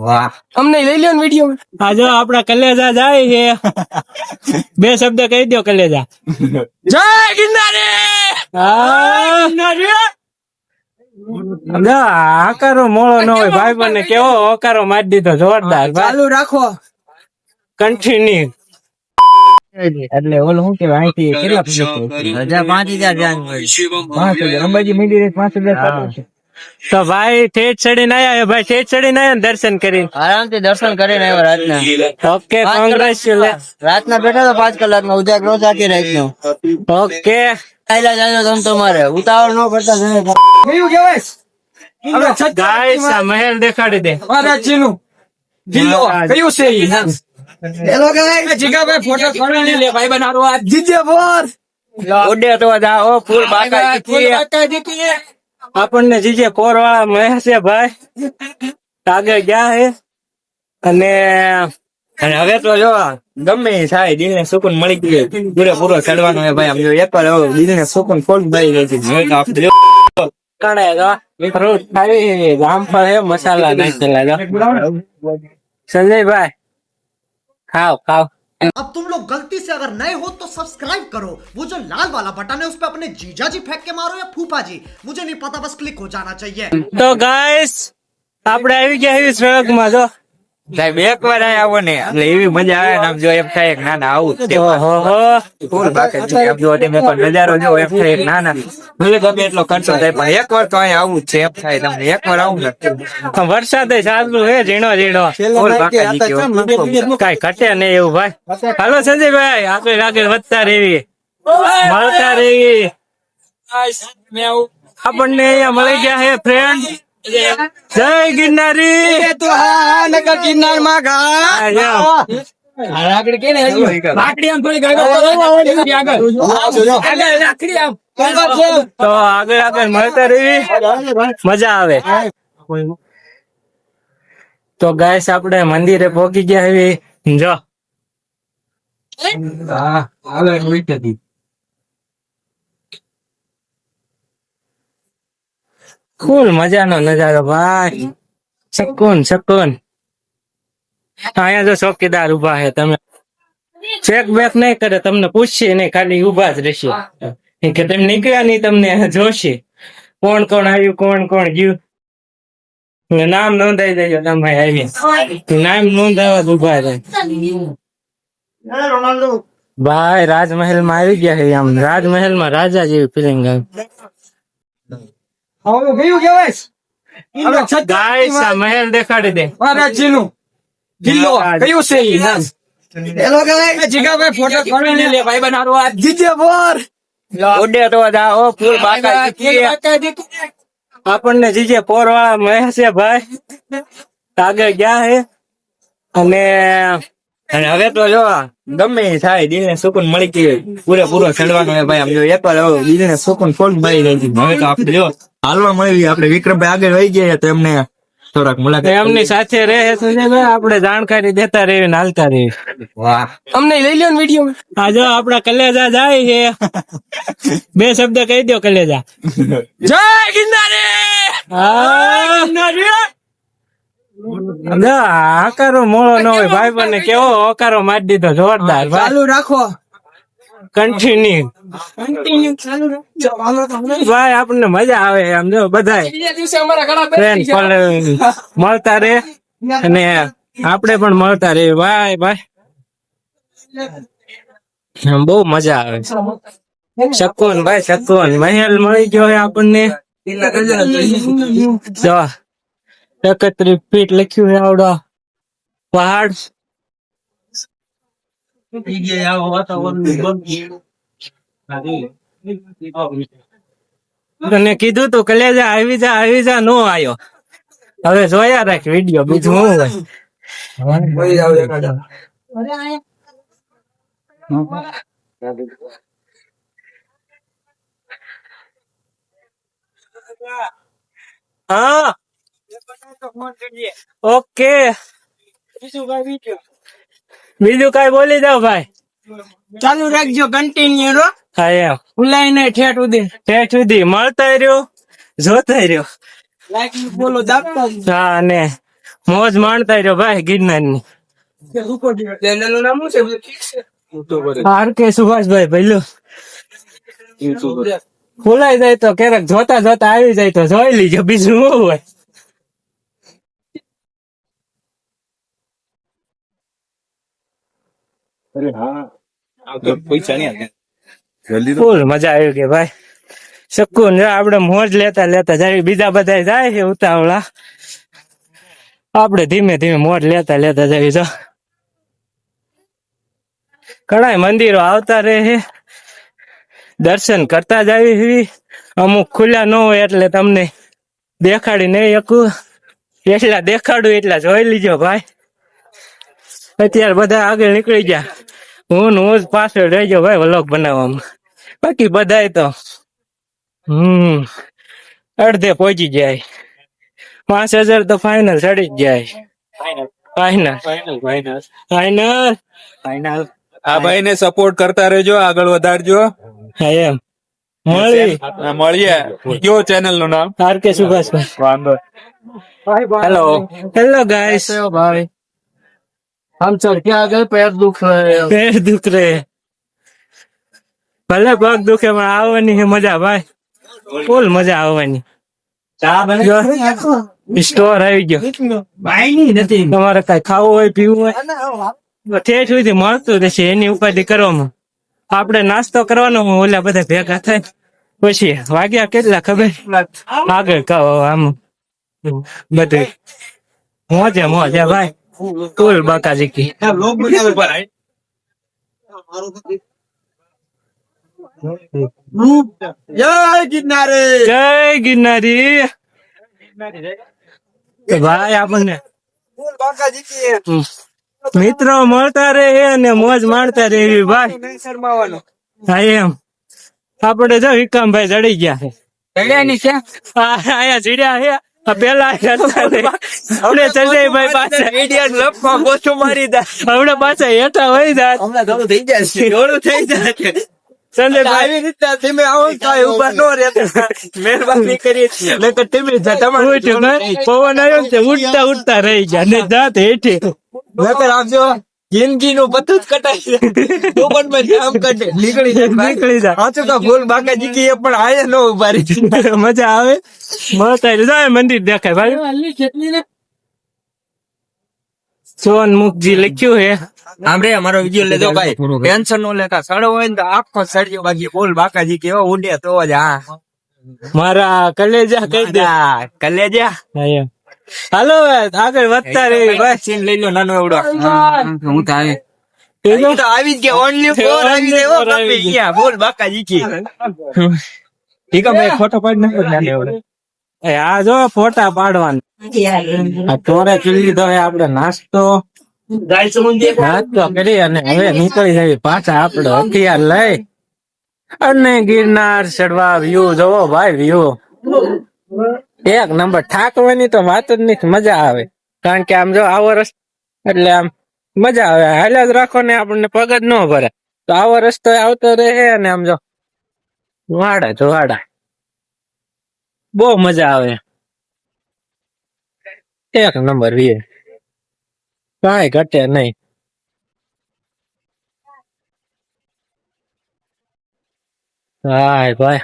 વાહ અમને લઈ લ્યો ને વિડીયો. આ જો આપડા કલેજા જાય છે. બે શબ્દ કહી દો કલેજા. જય ગિરનારી. આકારો મોળો ન હોય ભાઈ બને કેવો હકારો મારી દીધો જોરદાર. ચાલુ રાખો. કન્ટિન્યુ. એટલે ઓલું શું કેવાય અહીંથી કેટલા 5,000 અંબાજી મંદિરે 5,000 તો ભાઈ ઠેઠ ચડીને આયા ભાઈ ઠેઠ ચડીને આયા ને દર્શન કરીને આરામથી દર્શન કરીને આવ્યો રાતના. Okay congratulation. રાતના બેઠા તો 5 કલાકનો ઉજાગરો ચાકી રાખ્યો. ઓકે ચાલ્યા જાય તમ તમારે ઉતાવળ ન કરતા જાય. કેવું કહેવાય? હવે ગાઈસ આ મહેલ દેખાડી દે. મહારાજજીનું કિલ્લો કયું છે ઈ? હેલો ગાઈસ, જીગાભાઈ ફોટો પાડી લે ભાઈ બનારો આ જીજે બોર. ઉડે તો જાઓ ફૂલ બાકાજી. આપણને જીજે પોર વાળા મહેલ છે ભાઈ. આગળ ગયા હે અને હવે તો જો ગમે એ થાય દિલ ને સુકૂન મળી ગયું. પૂરેપૂરો ચડવાનો હે ભાઈ. આમ જો એકવાર દિલ ને સુકૂન ફૂલ મળી ગઈ છે. ફ્રૂટ ખાવી રામફળ હે મસાલા નાખેલા. સંજયભાઈ खाओ खाओ। अब तुम लोग गलती से अगर नए हो तो सब्सक्राइब करो, वो जो लाल वाला बटन है उस पे अपने जीजा जी फेंक के मारो या फूफा जी, मुझे नहीं पता, बस क्लिक हो जाना चाहिए। तो गाइस આપણે આવી ગયા એવી સ્વર્ગમાં જો સાહેબ એકવાર આવો ને એટલે એવી મજા આવે ને આમ જો એમ થાય કે ના ના આવું ફૂલ બાકી આમ જો તમે નજારો જો એમ થાય કે ના ના ભલે ગમે એટલો ખર્ચો થાય પણ એકવાર તો અહીંયા આવું જ છે એમ થાય તમને એકવાર આવું ને વરસાદ ચાલુ હે ઝીણો ઝીણો ફૂલ બાકી કઈ ઘટે નહીં એવું ભાઈ. હાલો સંજયભાઈ આગળ આગળ વધતા રેવી મળતા રેવી. આપણને અહીંયા મળી ગયા હે ફ્રેન્ડ. જય ગિરનારી. તો હા નગર ગિરનાર માં આગળ કે ને લાકડી આમ થોડી આગળ તો આગળ આગળ મળતા રહી મજા આવે. તો ગાઈસ આપણે મંદિરે પહોંચી ગયા એવી જો ફૂલ મજાનો નજારો ભાઈ. શકૂન શકૂન. અહીંયા જો ચોકીદાર ઉભા છે. તમે ચેક બેક નહીં કરે, તમને પૂછશે નહીં, ખાલી ઉભા જ રહેશે કે તમે નીકળ્યા નહીં તમને જોશે કોણ કોણ આવ્યું કોણ કોણ ગયું. નામ નોંધાઈ દેજો તમે આવી નામ નોંધાવા જ ઉભા રહે ભાઈ. રાજમહેલ માં આવી ગયા છે. આમ રાજમહેલ માં રાજા જેવી ફિલિંગ આવે. હવે કેવું કહેવાય? ગાઈસ આ મહેલ દેખાડી દે. મહારાજજીનું કિલ્લો કયું છે ઈ? હેલો ગાઈસ, જીગાભાઈ ફોટો પાડી લે ભાઈ બનારો આ જીજે બોર. ઉડે તો જાઓ ફૂલ બાકાજી. આપણને જીજે પોર વાળા મહેલ છે ભાઈ. આગળ ગયા હે અને હવે તો જો ગમે એ થાય દિલ ને સુકૂન મળી ગયું. પૂરેપૂરો ચડવાનો હે ભાઈ. આમ જો એકવાર દિલ ને સુકૂન ફૂલ મળી ગઈ. હવે તો આપણે જો હાલવા મળી. આપણે વિક્રમભાઈ આગળ વહી ગયા તો એમને થોડાક મુલાકાત એમની સાથે રહે સંજયભાઈ. આપણે જાણકારી દેતા રહી ને હાલતા રહી. વાહ, અમને લઈ લ્યો ને વિડીયો. આ જો આપડા કલેજા જાય છે. બે શબ્દ કહી દો કલેજા. જય ગિરનારી. આકારો મોળો ન હોય ભાઈ બને કેવો હકારો મારી દીધો જોરદાર. ચાલુ રાખો. કન્ટિન્યુ ભાઈ. આપણને મજા આવે આમ જો બધા ફ્રેન્ડ મળતા રે અને આપણે પણ મળતા રે ભાઈ ભાઈ. બહુ મજા આવે. શકૂન ભાઈ શકૂન. મહેલ મળી ગયો હોય આપણને. 31 ફીટ લખ્યું છે આવડો પહાડ. તને કીધું તું કલેજા આવી જા નો આવ્યો. હવે જોયા રાખ વિડીયો બીજું શું હોય. હા ઓકે. બીજું કઈ બોલી જાવ ભાઈ. ચાલુ રાખજો કન્ટિન્યુ રો. હા એમ ભૂલાય નહીં. ઠેઠ સુધી મળતા રહ્યો જોતા રહ્યો. લાઈક બોલો દાબતા. હા અને મોજ માણતા રહ્યો ભાઈ ગિરનારની. ચેનલ નું નામ શું છે? આર કે સુભાષભાઈ પહેલું ખોલાઈ જાય તો ક્યારેક જોતા જોતા આવી જાય તો જોઈ લીજો, બીજું શું હોય. ફૂલ મજા આવી કે ભાઈ શકુન આપડે મોજ લેતા લેતા જાય. બીજા બધા જાય છે ઉતાવળા, આપડે ધીમે ધીમે મોજ લેતા લેતા જાય. તો ઘણા મંદિરો આવતા રહે છે, દર્શન કરતા જ આવી. અમુક ખુલ્લા ન હોય એટલે તમને દેખાડી નહીં શકું, એટલા દેખાડું એટલા જોઈ લીજો ભાઈ. અત્યારે બધા આગળ નીકળી ગયા, હું જ પાછળ રહી ગયો ભાઈ વ્લોગ બનાવવામાં. બાકી બધા તો અડધે પહોંચી જાય. 5,000 તો ફાઇનલ ચડી જ જાય. ફાઇનલ આ ભાઈ ને સપોર્ટ કરતા રહેજો, આગળ વધારજો. હા એમ મળીએ. કયો ચેનલ નું નામ? આર કે સુભાષભાઈ. વાંધો. Hello guys. भाई हम चल के आ गए, पैर दुख रहे हैं। પેર દુખ રે, ભલે પગ દુખે પણ આવવાની છે મજા ભાઈ, ફૂલ મજા આવવાની. સ્ટોર આવી ગયો, તમારે કઈ ખાવું હોય પીવું હોય ઠેઠ સુધી મળતું રહેશે. એની ઉપાધિ કરવામાં આપડે નાસ્તો કરવાનો, ઓલા બધા ભેગા થાય. પછી વાગ્યા કેટલા ખબર? આગળ કહો આમ બધું મોજે મોજે ભાઈ, ફૂલ બાકાજી કી. જય ગિરનારે. જય ગિરનારી. ભાઈ આપણને મિત્રો મળતા રહે અને મોજ માણતા રહેવી ભાઈ. હા એમ આપડે જો વિક્રમભાઈ ચડી ગયા છે. આયા ચડ્યા છે. પેલા હમણે સંજયભાઈ પાછા હમણે પાછા હેઠા હોય જાય. સંજયભાઈ મહેરબાની કરી પવન આવ્યો ને ઉડતા ઉડતા રહી ગયા ને જાત હેઠે. આપજો. જિંદગી નું બધું જ કટાઈ નીકળી જાય. સાચું કા ફૂલ બાકાજી કી એ પણ આયા ન ઉભા રહી. મજા આવે મળતા જાય. મંદિર દેખાય ભાઈ. સોન મુખજી લખ્યું હે. આમ રે અમારો વિડીયો લેજો ભાઈ, ટેન્શન નો લેતા. સડો હોય ને તો આખો સડ્યો, બાકી ફૂલ બાકાજી કેવો ઉડે તો જ. હા મારા કલેજા કહી દે. કલેજા. હાલો આગળ વધતા રહી ભાઈ. સીન લઈ લો નાનો એવડો. હું તો આવે તો આવી જ ગયા. ઓનલી 4 આવી ગયા. ફૂલ બાકાજી કી. ઠીક છે ભાઈ, ફોટો પાડી નાખો નાનો એવડો. આ જો ફોટા પાડવાનું. આ ટોરે ચૂલી લીધો હે આપડે નાસ્તો કરી અને હવે નીકળી જાય પાછા આપડે હથિયાર લઈ અને ગિરનાર ચડવા. વ્યૂ જોવો ભાઈ, વ્યૂ એક નંબર. થાકવાની તો વાત જ નહીં, મજા આવે. કારણ કે આમ જો આવો રસ્તો એટલે આમ મજા આવે. હાલ્યા જ રાખો ને આપણને પગ જ ન ભરે. તો આવો રસ્તો આવતો રહે અને આમ જો વાડા જો વાડા, બહુ મજા આવે. એક નંબર વ્યૂ, કાંઈ ઘટે નહીં. હાય ભાઈ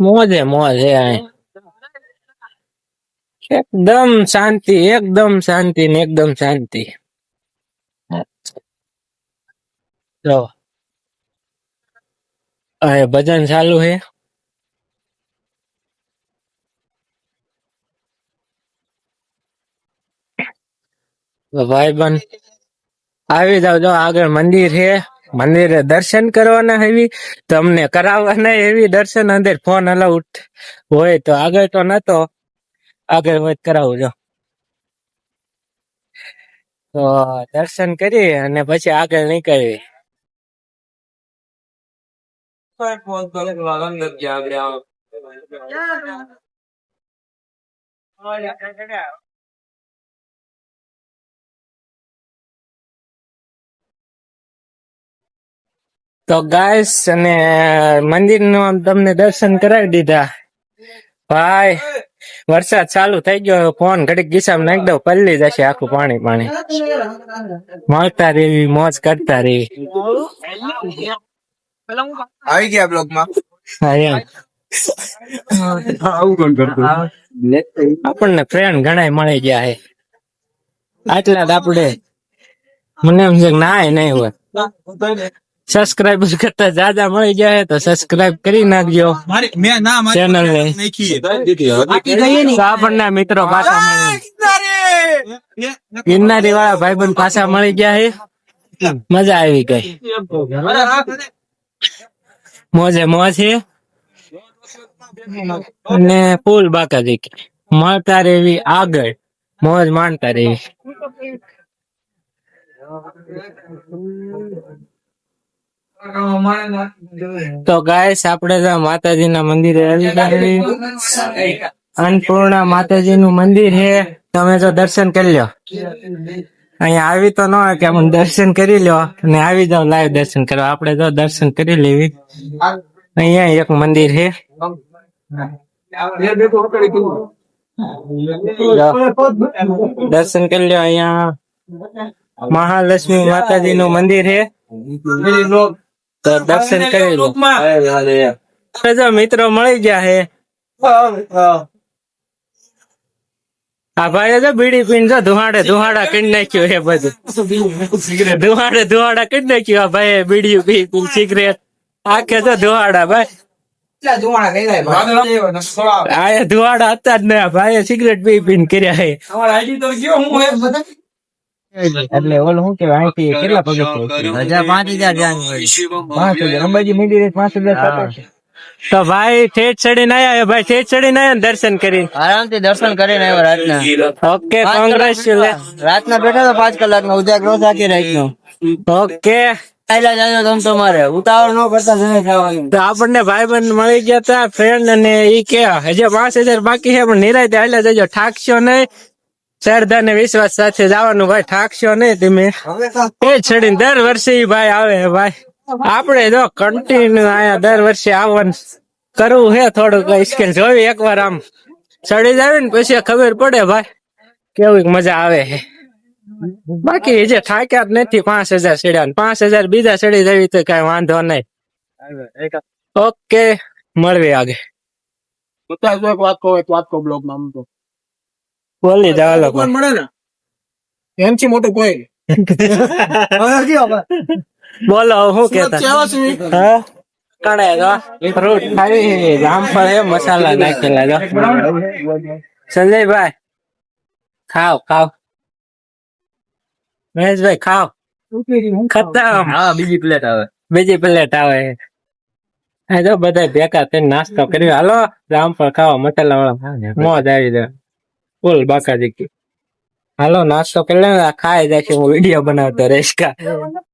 મોજે મોજ હે. એકદમ શાંતિ, એકદમ શાંતિ ને એકદમ શાંતિ. જો આ ભજન ચાલુ હે. ભાઈ બન આવી જાવ. જો આગળ મંદિર છે, મંદિરે દર્શન કરવાના એવી, તમને કરાવવાના એવી દર્શન. અંદર ફોન અલાઉડ હોય તો આગળ તો નતો, આગળ હોય કરાવું. જો તો દર્શન કરી અને પછી આગળ નીકળવી. તો ગાઈસ અને મંદિર નું તમને દર્શન કરાવી દીધા ભાઈ. વરસાદ ચાલુ થઈ ગયો, ફોન ઘડીક ગીસામાં નાખી દઉં, પલ્લી જશે આખું પાણી પાણી. મળતા રેવી, મોજ કરતા રેવી. આવી ગયા બ્લોગ માં. હા એમ. આવું કોણ કરતું? આપણને ફ્રેન્ડ ઘણા મળી ગયા હે. આટલા જ આપડે મને એમ છે કે ના નહીં હોય. સબસ્ક્રાઇબર કરતા જાજા મળી ગયા હે તો સબસ્ક્રાઇબ કરી નાખજો ચેનલ ને. તો આપણને મિત્રો પાછા મળી, ગિરનારી વાળા ભાઈબંધ પાછા મળી ગયા હે. મજા આવી ગઈ, મોજે મોજ છે. અને ફૂલ બાકા દેખી મળતા રેવી, આગળ મોજ માણતા રેવી. તો ગાઈસ આપણે તો માતાજીના મંદિરે આવી ગયા છીએ. અન્નપૂર્ણા માતાજી નું મંદિર છે, તમે તો દર્શન કરી લો. અહીંયા આવી તો ન હોય કે અમે દર્શન કરી લો અને આવી જાવ લાઈવ દર્શન કરવા. આપણે તો દર્શન કરી લેવી. અહીંયા એક મંદિર છે, દર્શન કરી લો. અહીંયા મહાલક્ષ્મી માતાજી નું મંદિર છે, તો દર્શન કરી લો. જો મિત્રો મળી ગયા છે. આ ભાઈ જો બીડી પીને જો ધુહાડા કરી નાખ્યું છે બધું. ધુહાડા કરી નાખ્યું આ ભાઈ, બીડી પી સિગરેટ આખે જો ધુહાડા ભાઈ. આ ધુવાડા હતા જ ને, ભાઈ સિગરેટ પીને કર્યા છે. એટલે ઓલું શું કેવાય, અહીંથી કેટલા પગથિયા? 5,000 અંબાજી મંદિરે 5,000. તો ભાઈ ઠેઠ ચડીને આયા, ભાઈ ઠેઠ ચડીને આયા ને દર્શન કરી આરામથી દર્શન કરીને આવ્યો રાતના. Okay, congratulation. રાતના બેઠા તો 5 કલાકનો ઉજાગરો થાકી રાતનો. ઓકે, આયલા જાજો તમ તમારે ઉતાવળ ન કરતા જમે ખાવાનું. તો આપણને ભાઈબંધ મળી ગયા તા ફ્રેન્ડ, અને ઈ કે હજુ 5,000 બાકી છે, પણ નિરાયતે હાલ્યા જજો, ઠાકશો નહીં. શ્રદ્ધા ને વિશ્વાસ સાથે જવાનું ભાઈ, ઠાકશો નહીં તમે. એ છડીને દર વર્ષે ઈ ભાઈ આવે ભાઈ. આપણે જો કન્ટિન્યુ આયા દર વર્ષે આવવાનું કરવું હે. થોડુંક સ્કેલ જોવી, એકવાર આમ ચડી જાય ને પછી ખબર પડે ભાઈ કેવી મજા આવે છે. બાકી જે થાક્યા જ નથી 5,000 ચડ્યા, 5,000 બીજા ચડી જવી તો કઈ વાંધો નહીં. ઓકે, મળવી આગે. વાત કહો બ્લોગ માં આમ તો બોલી જાવ લોકો. મળે ને એમથી મોટું કોઈ બોલો શું કેતા? હા, કણે જો ફ્રૂટ ખાવી, જામફળ હે, મસાલા નાખેલા જો. સંજયભાઈ ખાવ ખાવ, મહેશભાઈ ખાવ. ખતમ. હા, બીજી પ્લેટ આવે. બીજી પ્લેટ આવે. હા જો બધા ભેગા થઈને નાસ્તો કર્યો. હાલો જામફળ ખાવા, મસાલા વાળા મોજ આવી જાય, ફૂલ બાકાજી. હાલો નાસ્તો કરી લે, ખાઈ જાય છે. હું વિડીયો બનાવતો રહીશ કા.